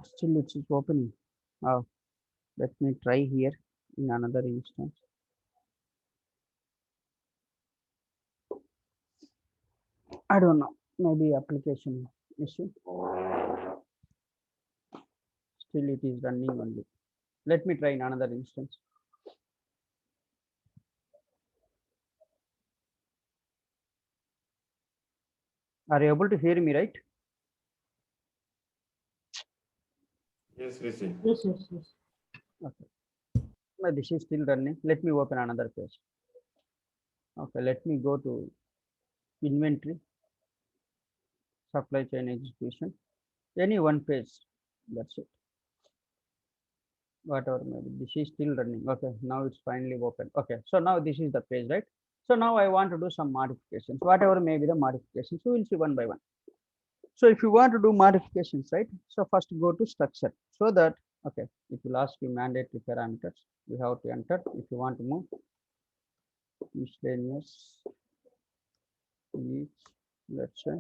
Still it is opening. Oh, let me try here in another instance. I don't know. Maybe application issue. Still it is running only. Let me try in another instance. Are you able to hear me, right? Yes, we see. Yes, yes, yes. Okay. This is still running. Let me open another page. Okay, let me go to inventory, supply chain execution. Any one page. That's it. Whatever maybe. This is still running. Okay, now it's finally open. Okay, so now this is the page, right? So now I want to do some modifications. Whatever may be the modifications, we will see one by one. So if you want to do modifications, right? So first go to structure. So that okay, it will ask you mandatory parameters. You have to enter if you want to move miscellaneous each, let's say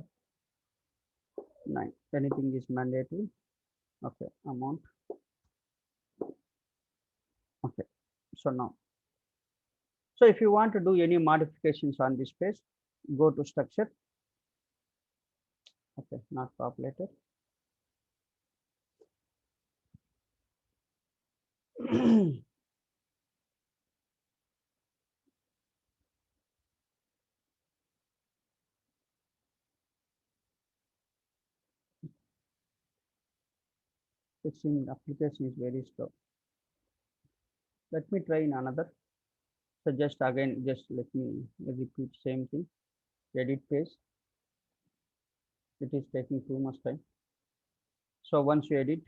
9. Anything is mandatory. Okay, amount. Okay, so now, so if you want to do any modifications on this page, go to structure. Okay, not populated. It's in application is very slow. Let me try in another. So just again, just let me repeat same thing. Edit page. It is taking too much time. So once you edit,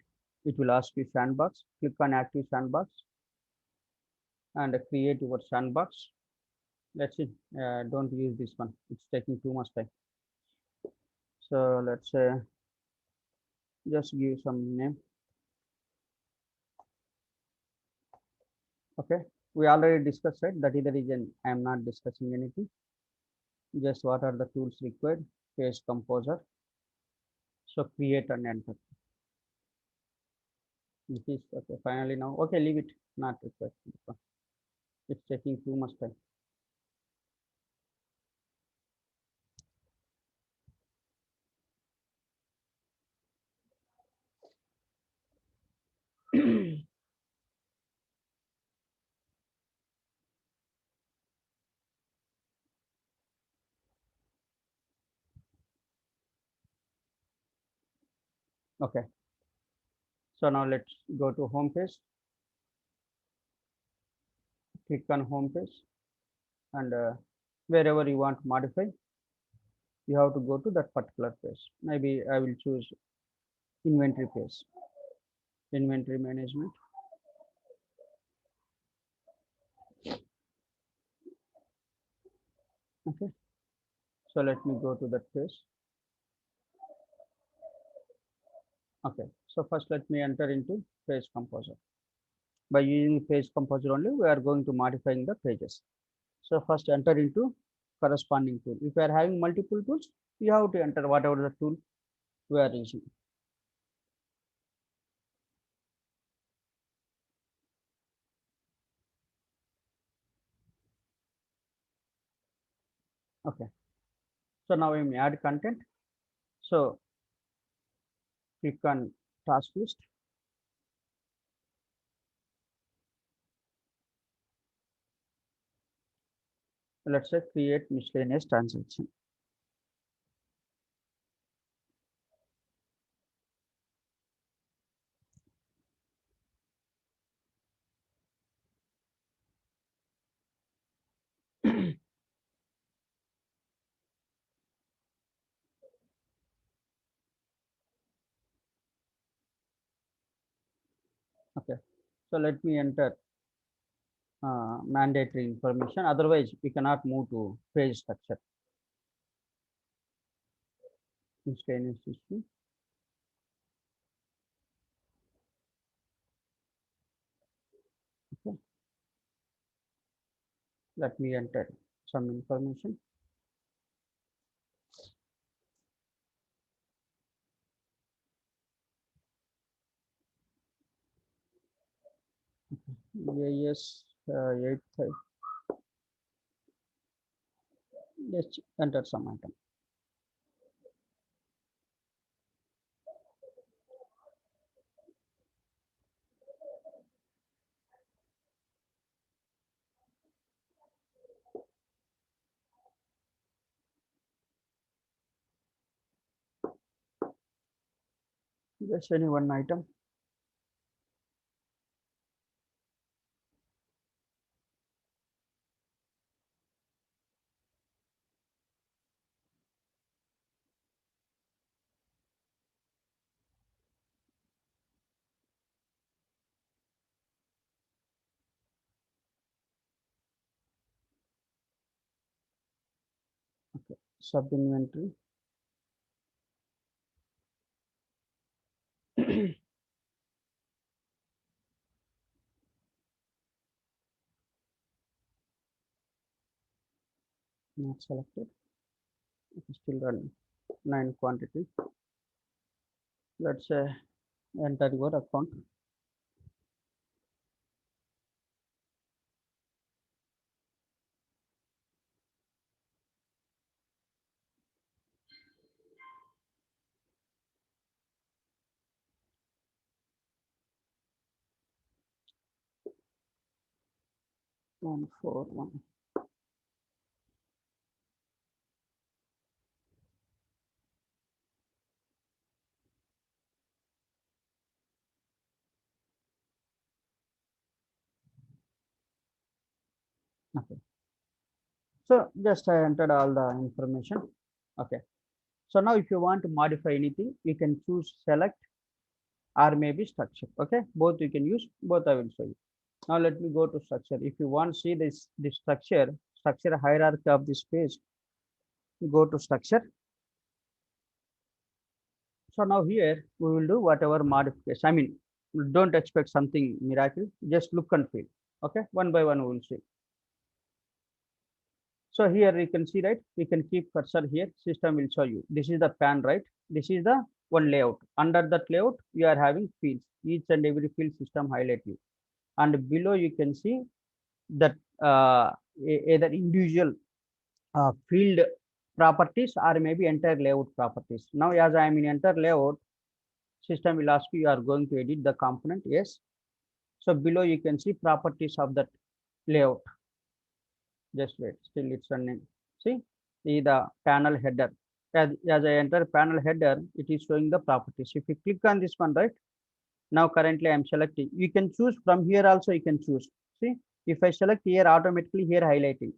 it will ask you sandbox. Click on active sandbox and create your sandbox. Let's see. Don't use this one. It's taking too much time. So let's say just give some name. Okay. We already discussed, right? That is the reason I am not discussing anything. Just what are the tools required? Page composer. So create and enter. This is okay. Finally now. Okay, leave it. Not required. It's taking too much time. Okay. So now let's go to home page. Click on home page and wherever you want to modify, you have to go to that particular page. Maybe I will choose inventory page, inventory management. Okay. So let me go to that page. Okay. So first let me enter into page composer. By using page composer only, we are going to modifying the pages. So first enter into corresponding tool. If you are having multiple tools, you have to enter whatever the tool we are using. Okay. So now we may add content. So click on task list. Let's say create miscellaneous transaction. Okay. So let me enter mandatory information. Otherwise, we cannot move to page structure. Miscellaneous issue. Okay. Let me enter some information. Yes, 8th. Just enter some item. Just any one item. Sub inventory. Not selected. It is still running. 9 quantity. Let's say enter your account. One four one. Okay. So just I entered all the information. Okay. So now if you want to modify anything, you can choose select or maybe structure. Okay. Both you can use. Both I will show you. Now let me go to structure. If you want to see this structure hierarchy of this page, go to structure. So now here we will do whatever modification. I mean, don't expect something miracle. Just look and feel. Okay, one by one we will see. So here you can see, right? You can keep cursor here. System will show you. This is the pan, right? This is the one layout. Under that layout, you are having fields. Each and every field system highlight you. And below you can see that either individual field properties or maybe entire layout properties. Now, as I am in entire layout, system will ask you are going to edit the component. Yes. So below you can see properties of that layout. Just wait, still it's running. See the panel header. As I enter panel header, it is showing the properties. If you click on this one, right, now currently I'm selecting. You can choose from here also, you can choose. See, if I select here, automatically here highlighting.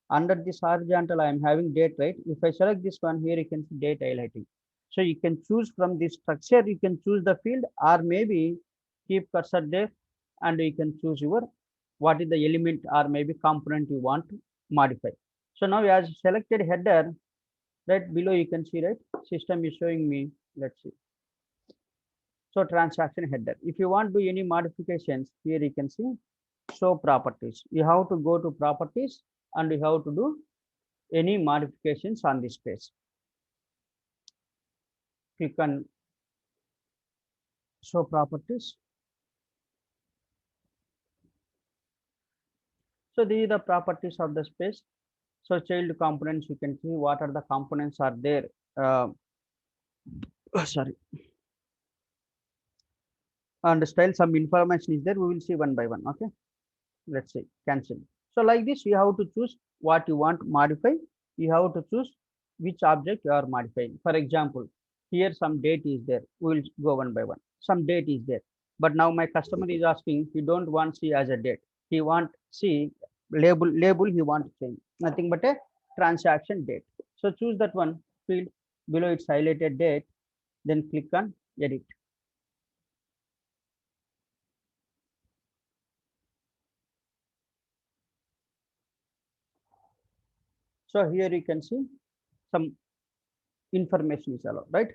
Under this horizontal, I am having date, right? If I select this one here, you can see date highlighting. So you can choose from this structure, you can choose the field or maybe keep cursor there and you can choose your what is the element or maybe component you want to modify. So now as selected header, right below you can see, right, system is showing me, let's see. So transaction header. If you want to do any modifications, here you can see show properties. You have to go to properties and you have to do any modifications on this page. Click on show properties. So these are the properties of the space. So child components, you can see what are the components are there. Sorry. And style, some information is there. We will see one by one. Okay. Let's say cancel. So like this, you have to choose what you want to modify. You have to choose which object you are modifying. For example, here some date is there. We will go one by one. Some date is there. But now my customer is asking, he don't want see as a date. He want see label he want to change. Nothing but a transaction date. So choose that one field. Below it's highlighted date. Then click on edit. So here you can see some information is allowed, right?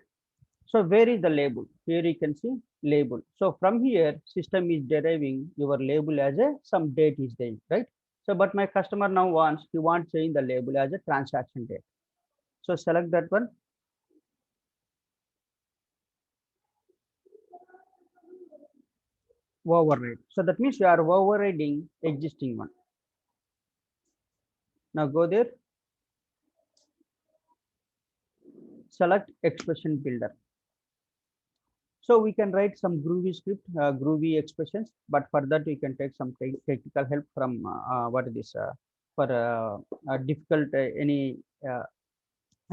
So where is the label? Here you can see label. So from here, system is deriving your label as a some date is there, right? So but my customer now wants, he wants change the label as a transaction date. So select that one. override. So that means you are overriding existing one. Now go there, select expression builder. So we can write some Groovy script, Groovy expressions, but for that we can take some technical help from what is this for difficult uh,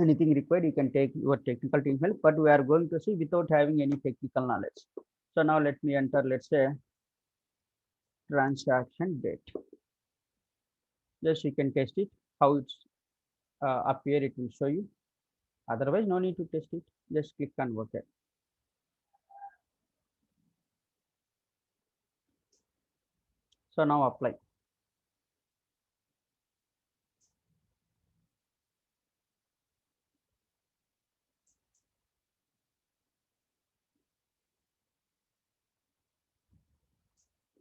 anything required. You can take your technical team help, but we are going to see without having any technical knowledge. So now let me enter, let's say, transaction date. Just you can test it how it's appear. It will show you. Otherwise, no need to test it. Just click on OK. So now apply.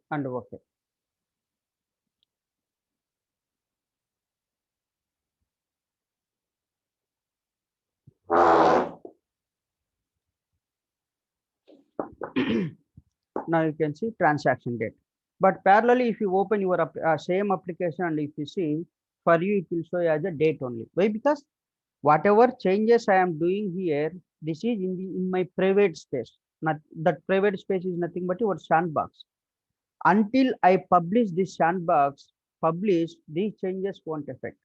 And OK. Now you can see transaction date. But parallelly, if you open your same application and if you see, for you, it will show you as a date only. Why? Because whatever changes I am doing here, this is in my private space. Not that private space is nothing but your sandbox. Until I publish this sandbox, these changes won't affect.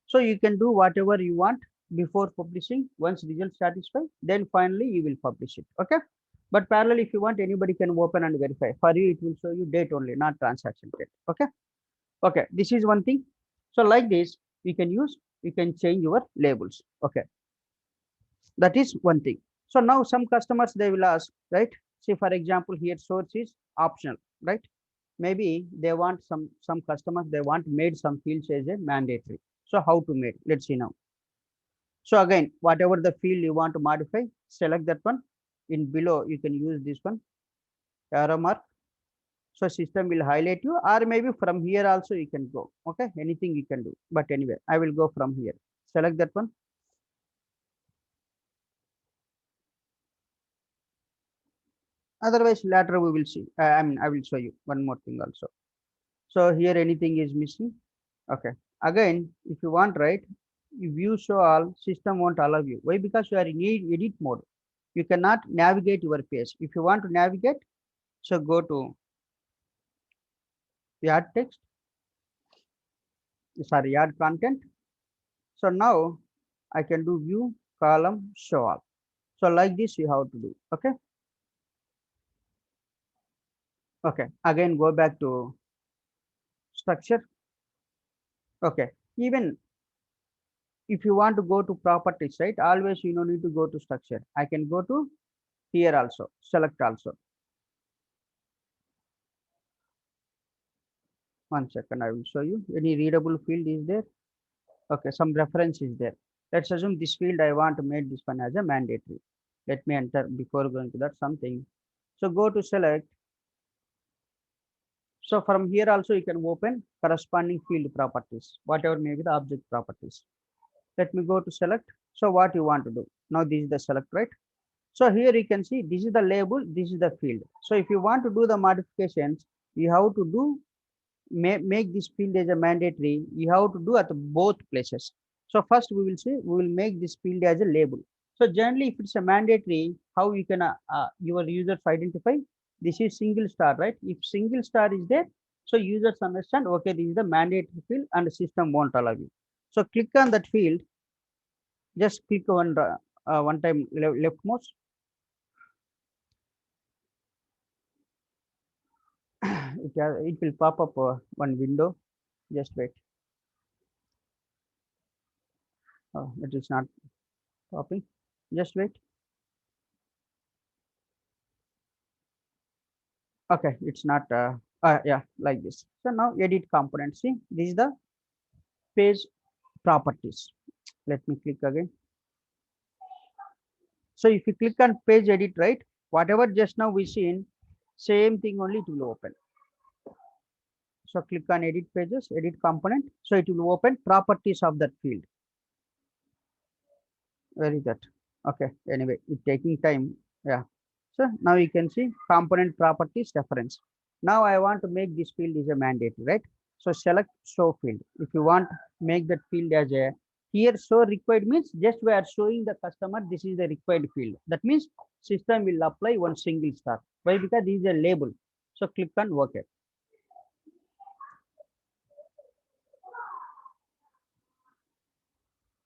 So you can do whatever you want before publishing. Once results satisfy, then finally you will publish it. Okay. But parallel, if you want, anybody can open and verify. For you, it will show you date only, not transaction date. Okay. Okay. This is one thing. So like this, you can change your labels. Okay. That is one thing. So now some customers, they will ask, right? See, for example, here source is optional, right? Maybe they want some customers, they want made some fields as a mandatory. So how to make? Let's see now. So again, whatever the field you want to modify, select that one. In below, you can use this one, arrow mark. So system will highlight you, or maybe from here also you can go. Okay, anything you can do. But anyway, I will go from here. Select that one. Otherwise, later we will see. I mean, I will show you one more thing also. So here anything is missing. Okay. Again, if you want, right, if you show all, system won't allow you. Why? Because you are in edit mode. You cannot navigate your page. If you want to navigate, so go to add text, sorry, add content. So now I can do view, column, show all. So like this, you have to do. Okay. Okay. Again, go back to structure. Okay. Even if you want to go to properties, right, always you don't need to go to structure. I can go to here also, select also. One second, I will show you. Any readable field is there. Okay, some reference is there. Let's assume this field I want to make this one as a mandatory. Let me enter before going to that something. So go to select. So from here also you can open corresponding field properties, whatever may be the object properties. Let me go to select. So what you want to do? Now this is the select, right? So here you can see this is the label, this is the field. So if you want to do the modifications, you have to do make this field as a mandatory. You have to do at both places. So first we will say we will make this field as a label. So generally, if it's a mandatory, how you can your users identify this is single star, right? If single star is there, so users understand, okay, this is the mandatory field and the system won't allow you. So click on that field. Just click one time leftmost. It will pop up one window. Just wait. Oh, it is not popping. Just wait. Okay, it's not yeah, like this. So now edit component. See, this is the page properties. Let me click again. So if you click on page edit, right, whatever just now we seen, same thing only it will open. So click on edit pages, edit component. So it will open properties of that field. Where is that? Okay, anyway, it's taking time. Yeah. So now you can see component properties reference. Now I want to make this field is a mandatory, right? So select show field. If you want make that field as a, here show required means just we are showing the customer this is the required field. That means system will apply one single star. Why? Because this is a label. So click on OK.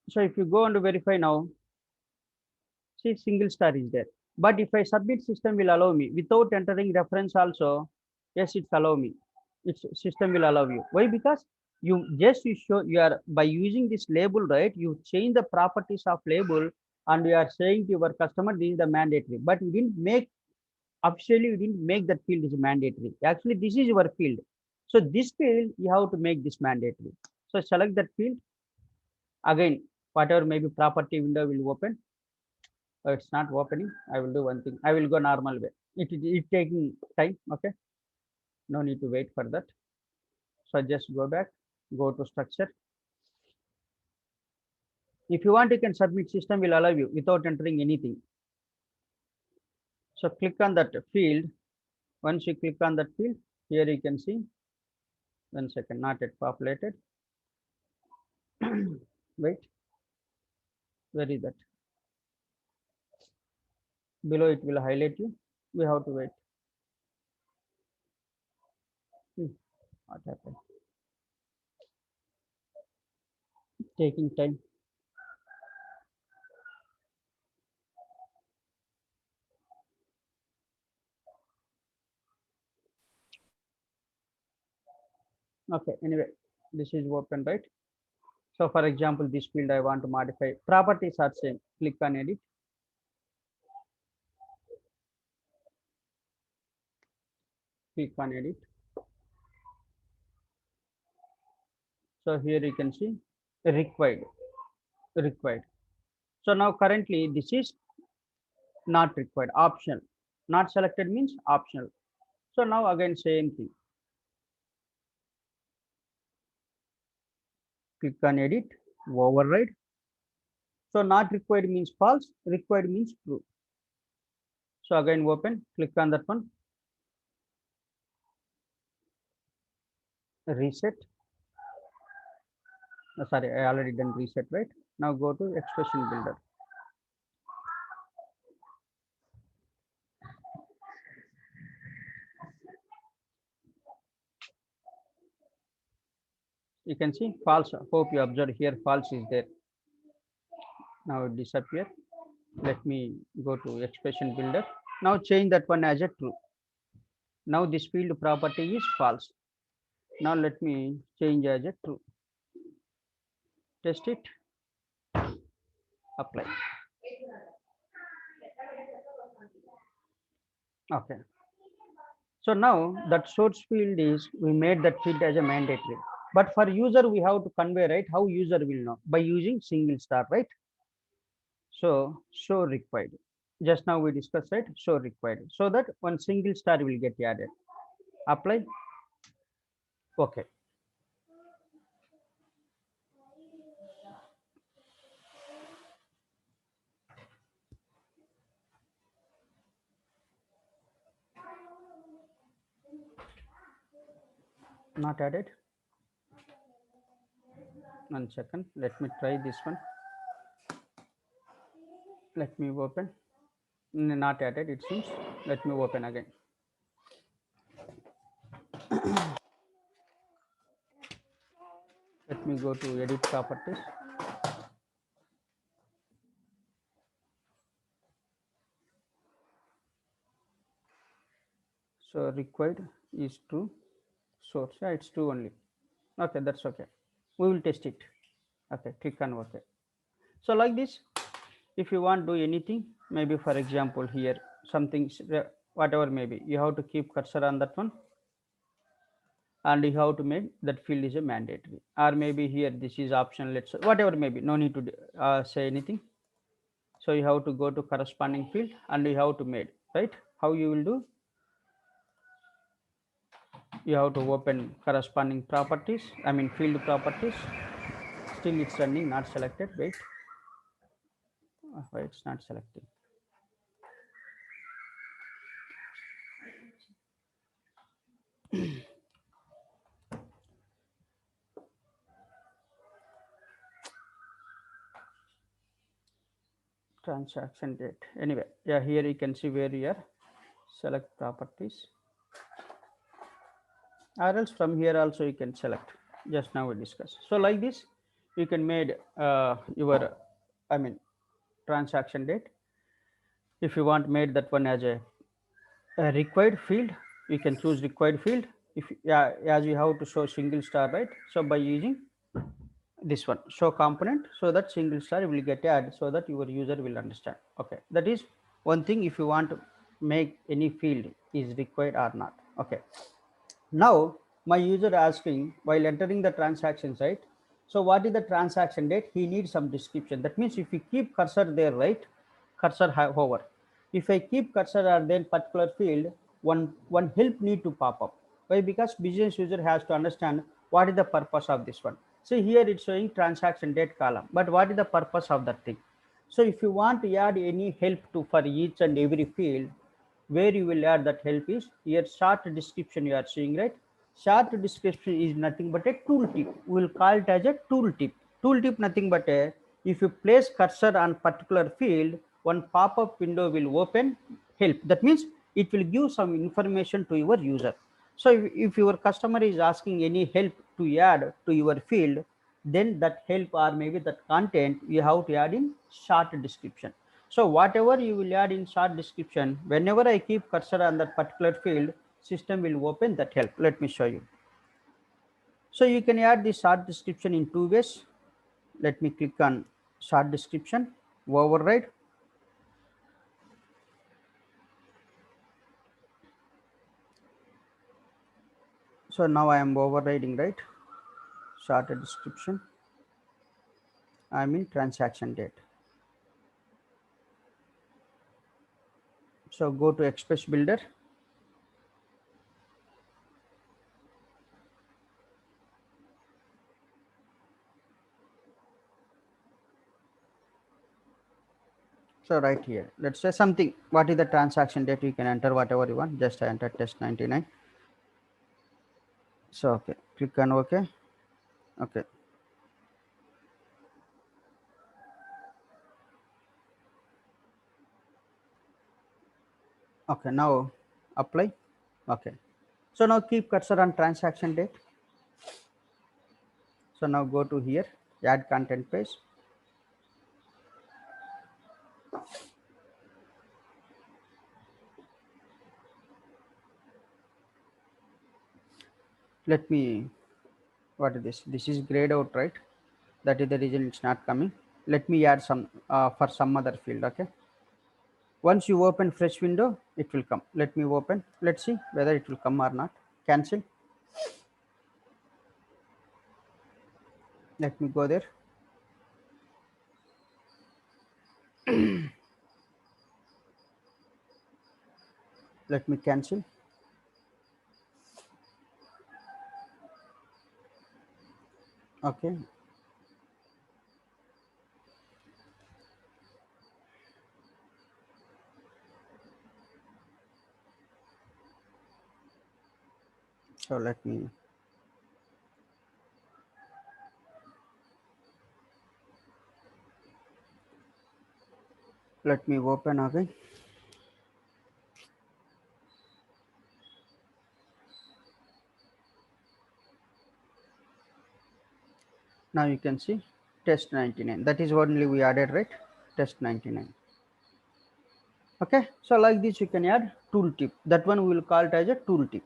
So if you go and verify now, see single star is there. But if I submit, system will allow me without entering reference also. Yes, it's allow me. Its system will allow you. Why? Because you show you are by using this label, right? You change the properties of label and you are saying to your customer this is the mandatory. But you didn't make officially you didn't make that field is mandatory. Actually, this is your field. So this field you have to make this mandatory. So select that field. Again, whatever maybe property window will open. It's not opening. I will do one thing. I will go normal way. It taking time. Okay. No need to wait for that. So just go back, go to structure. If you want, you can submit, system will allow you without entering anything. So click on that field. Once you click on that field, here you can see, 1 second, not yet populated. Wait, where is that? Below it will highlight you. We have to wait. What happened? Taking time. Okay, anyway, this is open, right? So for example, this field I want to modify. Properties are same. Click on edit. Click on edit. So here you can see required. So now currently this is not required, optional. Not selected means optional. So now again same thing. Click on edit, override. So not required means false, required means true. So again open, click on that one. Reset. Sorry, I already done reset, right? Now go to expression builder. You can see false. Hope you observe here false is there. Now it disappear. Let me go to expression builder. Now change that one as a true. Now this field property is false. Now let me change as a true. Test it. Apply. Okay. So now that source field is, we made that field as a mandatory. But for user, we have to convey, right? How user will know? By using single star, right? So show required. Just now we discussed, right? Show required. So that one single star will get added. Apply. Okay. Not added. 1 second. Let me try this one. Let me open. Not added, it seems. Let me open again. Let me go to edit properties. So required is true. Source, yeah, it's true only. Okay, that's okay. We will test it. Okay, click on OK. So like this, if you want to do anything, maybe for example here, something, whatever maybe, you have to keep cursor on that one. And you have to make that field is a mandatory. Or maybe here, this is optional, let's say, whatever maybe, no need to say anything. So you have to go to corresponding field and you have to make, right? How you will do? You have to open corresponding properties, I mean field properties. Still it's running, not selected. Wait. Why it's not selecting? transaction date. Anyway, yeah, here you can see where you are select properties, or else from here also you can select. Just now we discussed. So like this, you can made your, I mean, transaction date. If you want made that one as a required field, you can choose required field. If yeah, as you have to show single star, right? So by using this one show component, so that single star will get added, so that your user will understand. Okay, that is one thing if you want to make any field is required or not. Okay, now my user asking while entering the transaction site, so what is the transaction date, he needs some description. That means if you keep cursor there, right, cursor hover, if I keep cursor or then particular field, one help need to pop up. Why? Because business user has to understand what is the purpose of this one. See here it's showing transaction date column, but what is the purpose of that thing? So if you want to add any help to for each and every field, where you will add that help is here short description you are seeing, right? Short description is nothing but a tooltip. We will call it as a tooltip. Tooltip nothing but a, if you place cursor on particular field, one pop-up window will open help. That means it will give some information to your user. So if your customer is asking any help to add to your field, then that help or maybe that content you have to add in short description. So whatever you will add in short description, whenever I keep cursor on that particular field, system will open that help. Let me show you. So you can add the short description in two ways. Let me click on short description, override. So now I am overriding, right? Short description. I mean transaction date. So go to Express Builder. So right here, let's say something. What is the transaction date? You can enter whatever you want. Just enter test 99. So okay, click on OK. Okay. Okay, now apply. Okay. So now keep cursor on transaction date. So now go to here, add content page. Let me, what is this? This is grayed out, right? That is the reason it's not coming. Let me add some for some other field. Okay. Once you open fresh window, it will come. Let me open. Let's see whether it will come or not. Cancel. Let me go there. Let me cancel. Okay. So let me open again. Now you can see test 99. That is only we added, right? Test 99. Okay. So like this you can add tooltip. That one we will call it as a tooltip.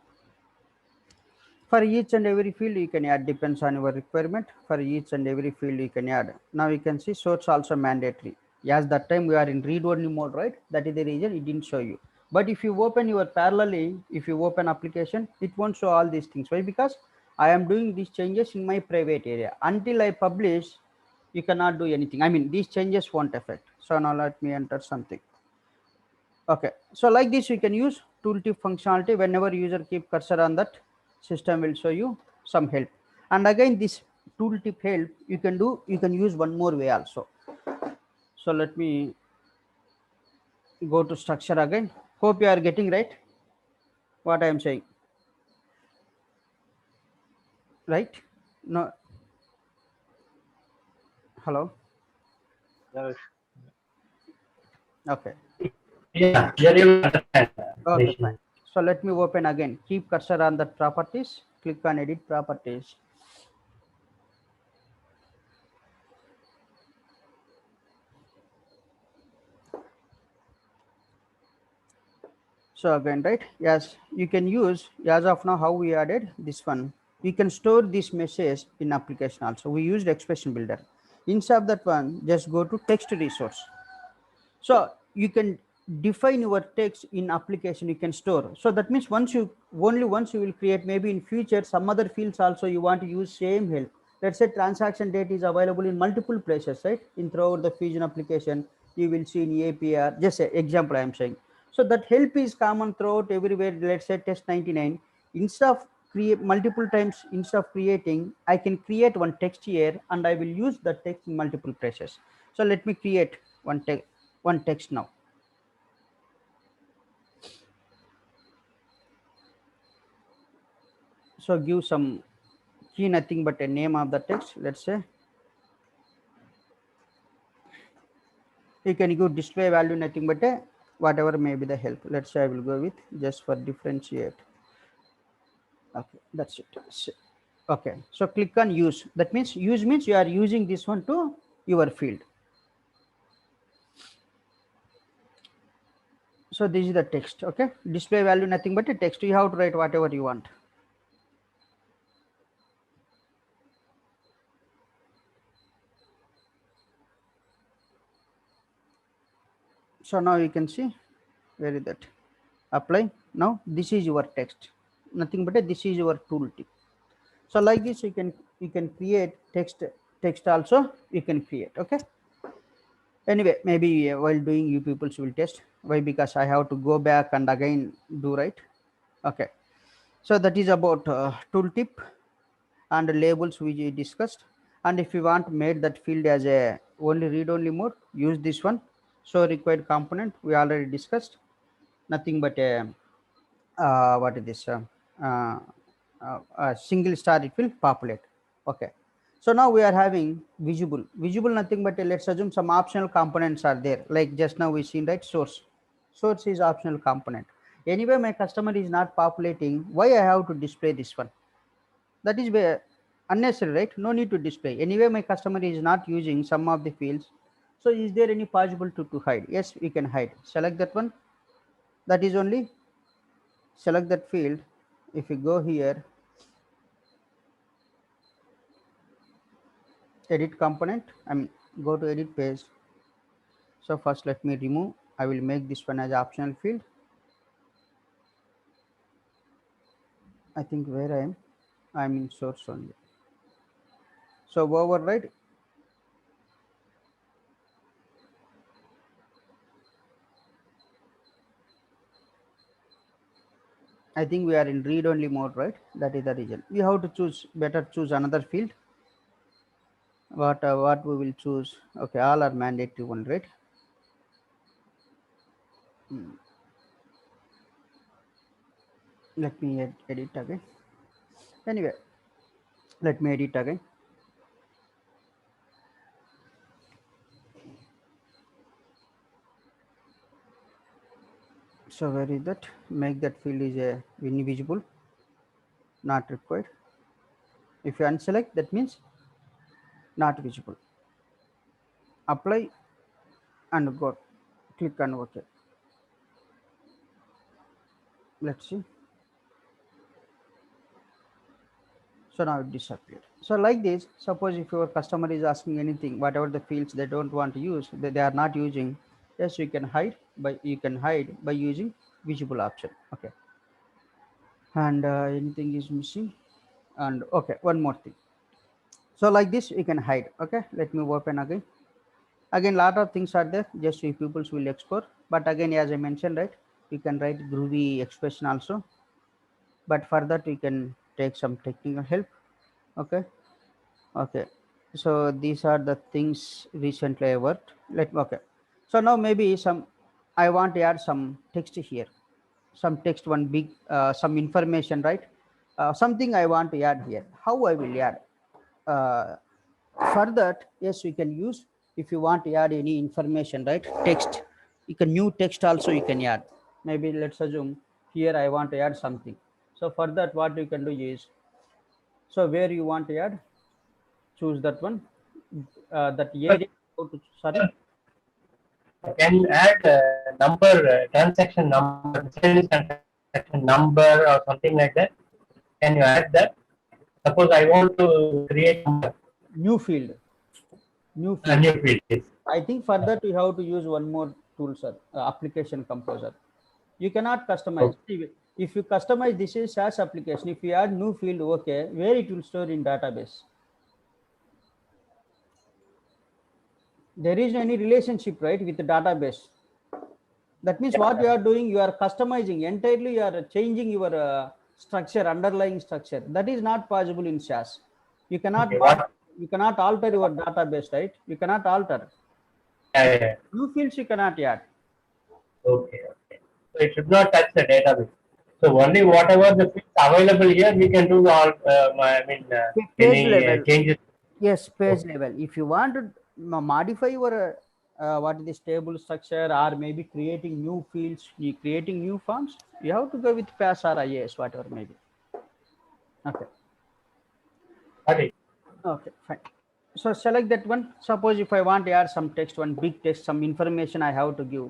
For each and every field you can add, depends on your requirement. For each and every field you can add. Now you can see source also mandatory. As that time we are in read only mode, right? That is the reason it didn't show you. But if you open your parallelly, if you open application, it won't show all these things. Why? Because I am doing these changes in my private area. Until I publish, you cannot do anything. I mean, these changes won't affect. So now let me enter something. Okay, so like this you can use tooltip functionality. Whenever user keep cursor on that, system will show you some help. And again this tooltip help you can do, you can use one more way also. So let me go to structure again. Hope you are getting right what I am saying, right? No, hello. Yes. Okay. Yeah, you understand. Okay, Rishi. fine. So let me open again. Keep cursor on the properties. Click on edit properties. So again, right? Yes, you can use as of now how we added this one. You can store this message in application also. We used expression builder. Instead of that one, just go to text resource. So you can define your text in application, you can store. So that means once you will create, maybe in future some other fields also you want to use same help. Let's say transaction date is available in multiple places, right? In throughout the Fusion application, you will see in APR, just an example I am saying. So that help is common throughout everywhere. Let's say test 99. Instead of create multiple times, instead of creating, I can create one text here and I will use the text in multiple places. So let me create one text now. So give some key, nothing but a name of the text. Let's say you can give display value, nothing but a whatever may be the help. Let's say I will go with just for differentiate. Okay, that's it. Okay, so click on use. That means use means you are using this one to your field. So this is the text. Okay, display value, nothing but a text. You have to write whatever you want. So now you can see where is that apply. Now this is your text, nothing but a, this is your tooltip. So like this you can create text also you can create. Okay, anyway, maybe while doing you people will test. Why? Because I have to go back and again do, right? Okay, so that is about tooltip and labels which we discussed. And if you want made that field as a only read only mode, use this one. So required component we already discussed, nothing but a what is this uh, single star it will populate. Okay, so now we are having visible nothing but let's assume some optional components are there, like just now we seen, right? Source is optional component. Anyway my customer is not populating, why I have to display this one? That is where unnecessary, right? No need to display. Anyway my customer is not using some of the fields. So is there any possible to hide? Yes, we can hide. Select that one. That is only select that field. If you go here, edit component, I mean go to edit page. So first let me remove, I will make this one as optional field. I think where I'm in source only. So override. I think we are in read only mode, right? That is the reason we have to choose, better choose another field. What we will choose? Okay, all are mandatory one, right? Let me edit again. Anyway, let me edit again. So where is that? Make that field is a invisible, not required. If you unselect, that means not visible. Apply and go. Click on OK. Let's see. So now it disappeared. So like this, suppose if your customer is asking anything, whatever the fields they don't want to use, they are not using, yes, you can hide by using visible option. Okay. And anything is missing. And okay, one more thing. So like this, you can hide. Okay, let me open again. Again, lot of things are there. Just you people will explore. But again, as I mentioned, right, you can write Groovy expression also. But for that, you can take some technical help. Okay. Okay, so these are the things recently I worked. Okay. So now maybe I want to add some text here, some text, one big some information, right? Something I want to add here. How I will add? Uh, for that, yes, we can use, if you want to add any information, right? Text. You can new text also you can add. Maybe let's assume here I want to add something. So for that, what you can do is, so where you want to add, choose that one. That area. Sorry. Can you add number, transaction number, miscellaneous transaction number or something like that? Can you add that? Suppose I want to create New field. New a field. new field. Yes. I think for that we have to use one more tool, sir. Application composer. You cannot customize. Okay. See, if you customize this is SaaS application, if you add new field, okay, where it will store in database. There is any relationship, right, with the database. That means what you are doing, you are customizing entirely, you are changing your structure, underlying structure. That is not possible in SaaS. You cannot Okay, you cannot alter your database, right? You cannot alter. yeah. New fields you cannot add. Okay. So it should not touch the database. So only whatever the fields available here, we can do all. Page Any level. changes. Yes, page Okay. level. If you want to modify your what is this table structure, or maybe creating new fields, creating new forms, you have to go with PAS or IAS, whatever maybe. Okay. Got it. Okay, fine. So select that one. Suppose if I want to add some text, one big text, some information I have to give.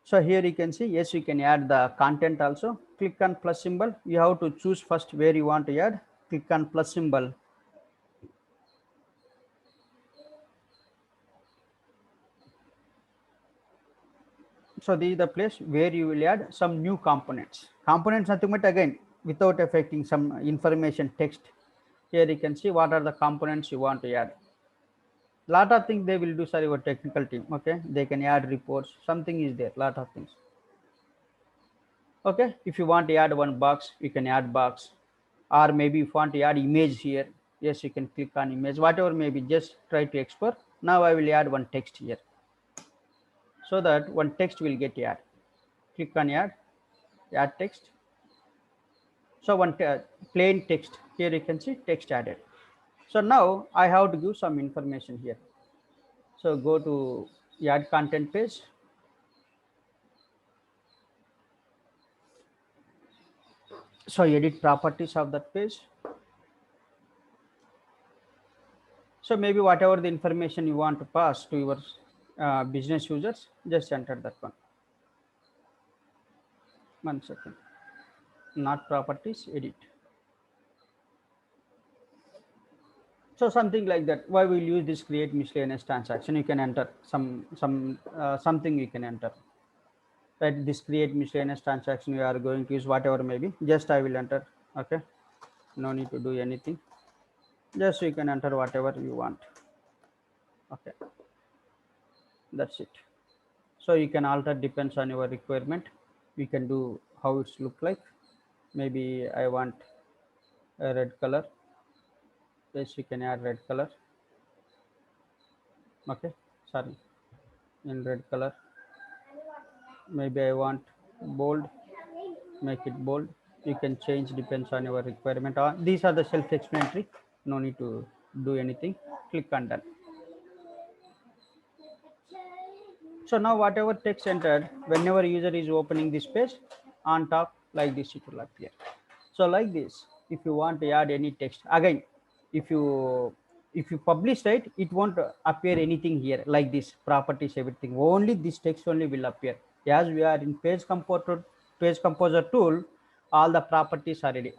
So here you can see, yes, you can add the content also. Click on plus symbol. You have to choose first where you want to add. Click on plus symbol. So this is the place where you will add some new components. Components nothing but again without affecting some information text. Here you can see what are the components you want to add. Lot of things they will do, sorry, your technical team. Okay, they can add reports. Something is there. Lot of things. Okay, if you want to add one box, you can add box, or maybe if you want to add image here, yes, you can click on image. Whatever maybe, just try to export. Now I will add one text here, so that one text will get add. Click on add text. So one plain text here, you can see text added. So now I have to give some information here. So go to add content page. So edit properties of that page. So maybe whatever the information you want to pass to your business users, just enter that one. 1 second. Not properties, edit. So something like that. Why we'll use this create miscellaneous transaction? You can enter something you can enter. Right, this create miscellaneous transaction you are going to use whatever maybe. Just I will enter. Okay, no need to do anything. Just you can enter whatever you want. Okay, that's it. So you can alter, depends on your requirement. You can do how it's look like. Maybe I want a red color. Yes, you can add red color. Okay, sorry, in red color. Maybe I want bold, make it bold. You can change, depends on your requirement. These are the self-explanatory, no need to do anything. Click on done. So now whatever text entered, whenever user is opening this page, on top like this it will appear. So like this, if you want to add any text, again, if you publish, right, it won't appear anything here like this, properties, everything. Only this text only will appear. As we are in page composer tool, all the properties are ready,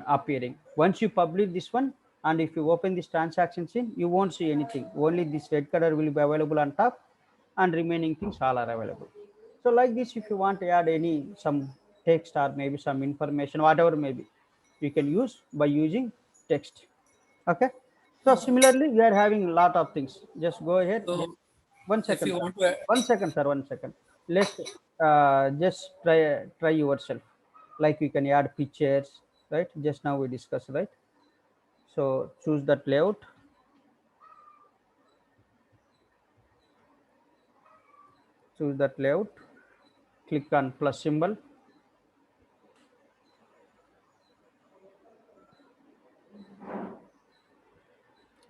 appearing. Once you publish this one, and if you open this transaction scene, you won't see anything. Only this red color will be available on top, and remaining things all are available. So like this, if you want to add any some text or maybe some information, whatever maybe, you can use by using text. Okay, so similarly we are having a lot of things. Just go ahead. So One if second, you sir. want to, 1 second, sir. 1 second. Let's just try yourself. Like you can add pictures, right? Just now we discussed, right? So choose that layout. Choose that layout. Click on plus symbol.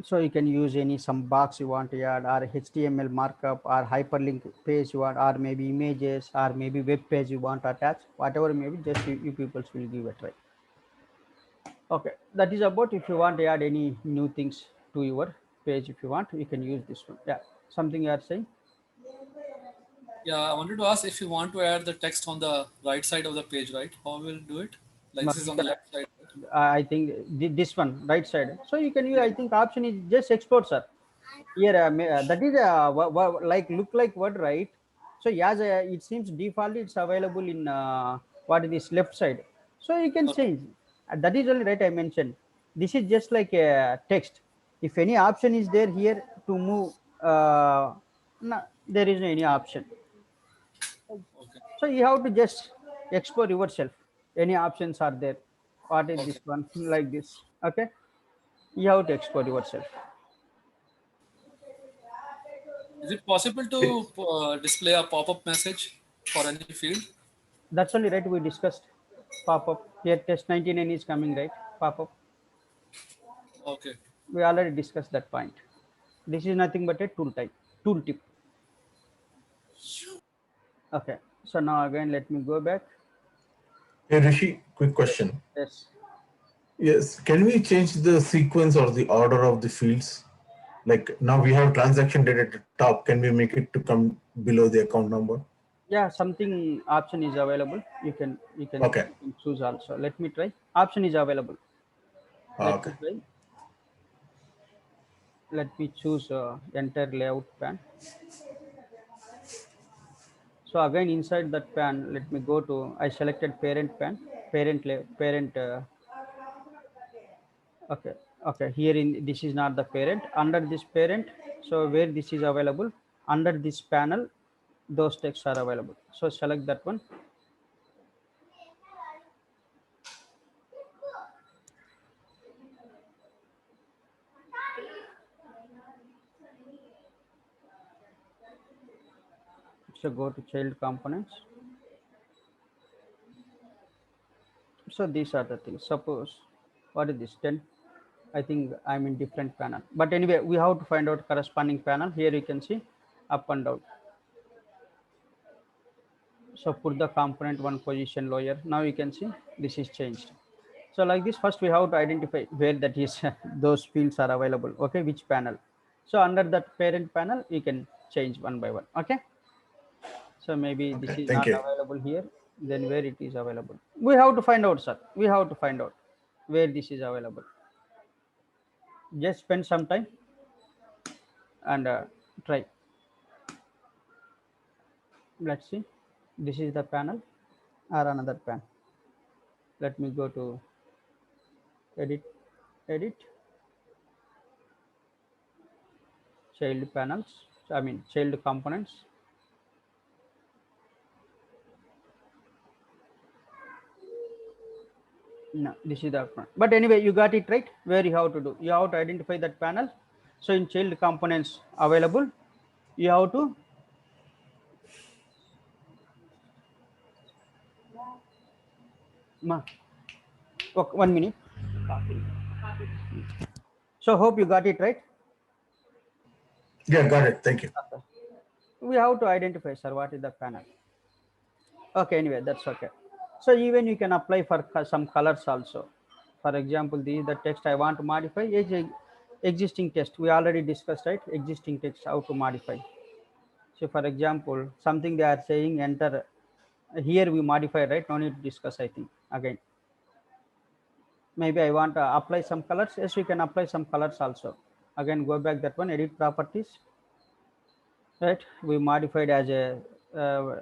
So you can use any some box you want to add, or HTML markup, or hyperlink page you want, or maybe images, or maybe web page you want to attach, whatever maybe, just you people will give a try. Okay, that is about if you want to add any new things to your page. If you want, you can use this one. Yeah, something you are saying? Yeah, I wanted to ask if you want to add the text on the right side of the page, right? How will do it? Like No, this is on the left side. I think this one right side. So you can use. I think option is just export, sir. Here, that is like look like word, right? So yes, it seems default it's available in what is this left side. So you can Okay. change. That is only right. I mentioned. This is just like a text. If any option is there here to move, no, there is no any option. Okay. So you have to just explore yourself. Any options are there? What is this Okay. one like this? Okay, you have to explore yourself. Is it possible to display a pop-up message for any field? That's only right. We discussed pop-up here. Test 99 is coming, right? Pop-up. Okay. We already discussed that point. This is nothing but a tooltip. Okay. So now again, let me go back. Hey Rishi, quick question. Yes. Yes, can we change the sequence or the order of the fields? Like now we have transaction date at the top. Can we make it to come below the account number? Yeah, something option is available. Okay. You can choose also. Let me try. Option is available. Let me Okay. try. Let me choose enter layout pan. So again inside that pan, let me go to, I selected parent pan, parent. Okay, okay. Here in this is not the parent. Under this parent, so where this is available, under this panel, those texts are available. So select that one. So go to child components. So these are the things. Suppose what is this 10? I think I'm in different panel. But anyway, we have to find out corresponding panel. Here you can see up and down. So put the component one position lower. Now you can see this is changed. So like this, first we have to identify where that is those fields are available. Okay, which panel. So under that parent panel, you can change one by one. Okay. So maybe this Okay. is Thank not you. available here. Then where it is available? We have to find out, sir. We have to find out where this is available. Just spend some time and try. Let's see. This is the panel or another pan. Let me go to edit, edit, child panels. I mean child components. No, this is the front. But anyway, you got it right. Where you have to do? You have to identify that panel. So in child components available, you have to okay, 1 minute. So hope you got it right. Yeah, got it. Thank you. Okay. We have to identify, sir, what is the panel. Okay, anyway, that's okay. So even you can apply for some colors also. For example, this is the text I want to modify. Existing text we already discussed, right? Existing text how to modify. So for example, something they are saying enter. Here we modify, right? No need to discuss, I think, again. Maybe I want to apply some colors. Yes, we can apply some colors also. Again, go back that one, edit properties, right? We modified as a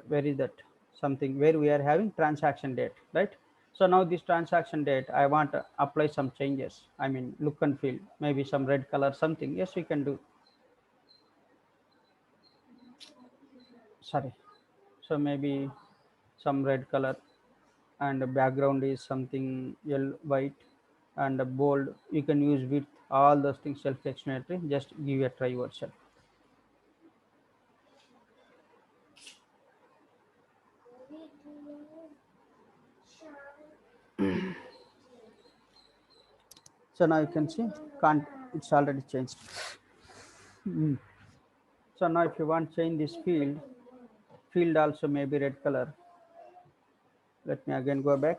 where is that, something where we are having transaction date, right? So now this transaction date I want to apply some changes. I mean look and feel, maybe some red color, something. Yes, we can do. Sorry. So maybe some red color, and the background is something yellow, white, and a bold. You can use with all those things, self-explanatory. Just give a try yourself. So now you can see It's already changed. So now if you want to change this field also may be red color. Let me again go back.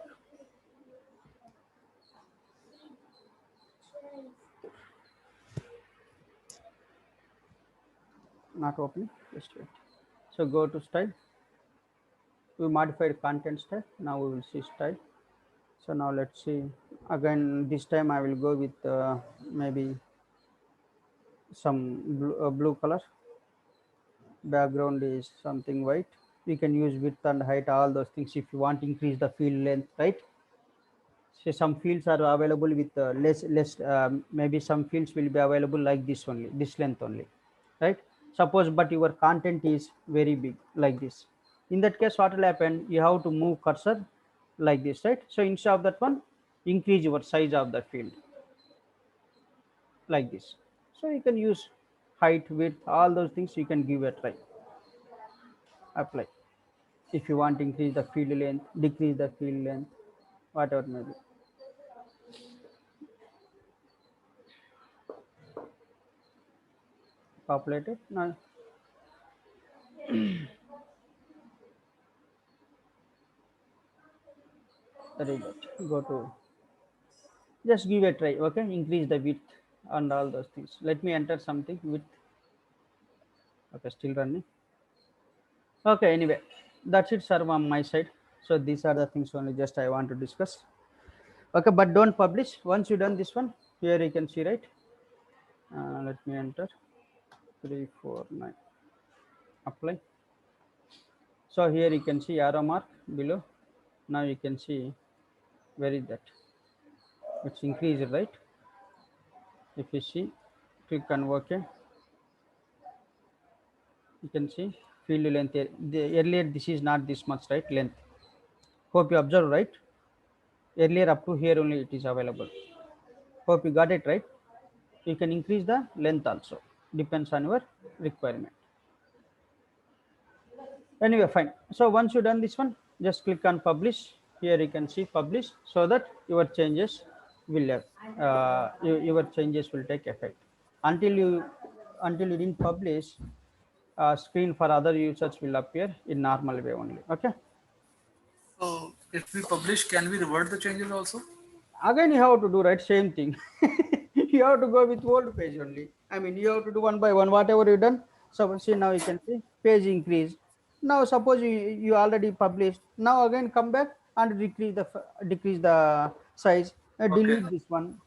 Not opening, just wait. So go to style. We modified content style. Now we will see style. So now let's see. Again, this time I will go with maybe some blue color. Background is something white. We can use width and height, all those things if you want to increase the field length, right? So some fields are available with less maybe some fields will be available like this only, this length only, right? Suppose but your content is very big like this. In that case, what will happen? You have to move cursor like this, right? So instead of that one, increase your size of the field like this. So you can use height, width, all those things you can give a try. Apply. If you want to increase the field length, decrease the field length, whatever maybe. Populated now. Very good. Go to, just give a try. Okay, increase the width and all those things. Let me enter something with. Okay, still running. Okay, anyway, that's it, sir, on my side. So these are the things only just I want to discuss. Okay, but don't publish. Once you done this one, here you can see, right? Let me enter 349. Apply. So here you can see arrow mark below. Now you can see where is that? It's increased, right? If you see, click on OK. You can see field length. Earlier this is not this much, right? Length. Hope you observe, right? Earlier up to here only it is available. Hope you got it, right? You can increase the length also. Depends on your requirement. Anyway, fine. So once you done this one, just click on publish. Here you can see publish, so that your changes will your changes will take effect. Until you didn't publish, screen for other users will appear in normal way only. Okay. So if we publish, can we revert the changes also? Again, you have to do right same thing. You have to go with old page only. I mean, you have to do one by one whatever you done. So see, now you can see page increase. Now suppose you already published. Now again come back and decrease the size. Delete this one.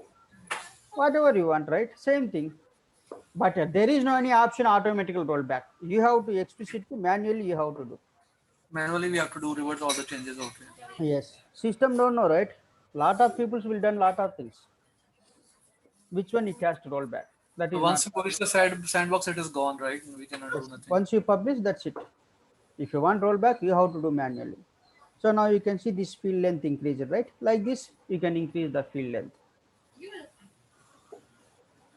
Whatever you want, right? Same thing. But there is no any option automatically rollback. You have to explicitly manually you have to do. Manually, we have to do revert all the changes. Okay. Yes. System don't know, right? Lot of people will done lot of things. Which one it has to roll back? That So is once not you publish the sandbox, it is gone, right? We cannot do nothing. once you publish, that's it. If you want rollback, you have to do manually. So now you can see this field length increases, right? Like this, you can increase the field length.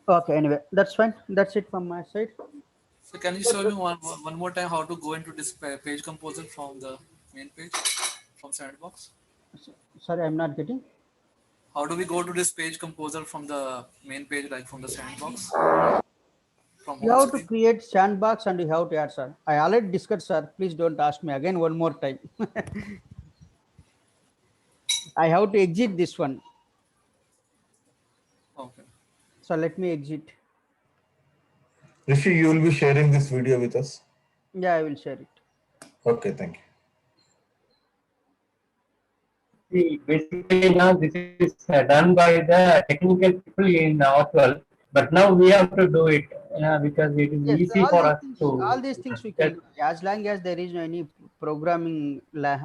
Okay, anyway, that's fine. That's it from my side. So can you show me one more time how to go into this page composer from the main page from sandbox? Sorry, I'm not getting. How do we go to this page composer from the main page, like from the sandbox? From You home have to screen? create sandbox and you have to add, sir. I already discussed, sir. Please don't ask me again one more time. I have to exit this one. Okay. So let me exit. Rishi, you will be sharing this video with us. Yeah, I will share it. Okay, thank you. See, basically now this is done by the technical people in Outwell, but now we have to do it because it is Yes, easy for us all to. these things we can do as long as there is no any programming.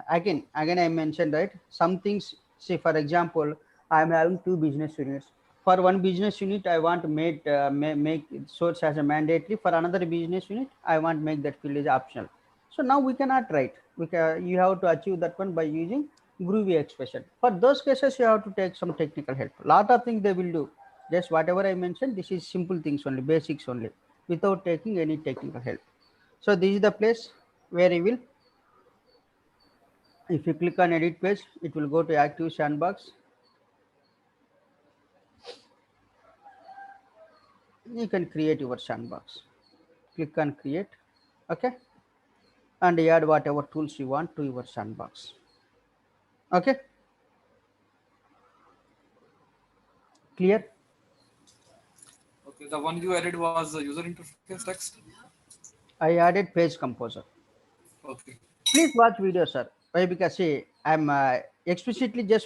Again, I mentioned, right? Some things. Say, for example, I am having two business units. For one business unit, I want to make source as a mandatory. For another business unit, I want to make that field is optional. So now we cannot write. You have to achieve that one by using Groovy expression. For those cases, you have to take some technical help. Lot of things they will do. Just whatever I mentioned, this is simple things only, basics only, without taking any technical help. So this is the place where you will, if you click on edit page, it will go to active sandbox. you can create your sandbox. Click on create. Okay, and add whatever tools you want to your sandbox. Okay, clear? Okay, the one you added was the user interface text. I added page composer. Okay. Please watch video, sir. Why? Because see, I'm explicitly just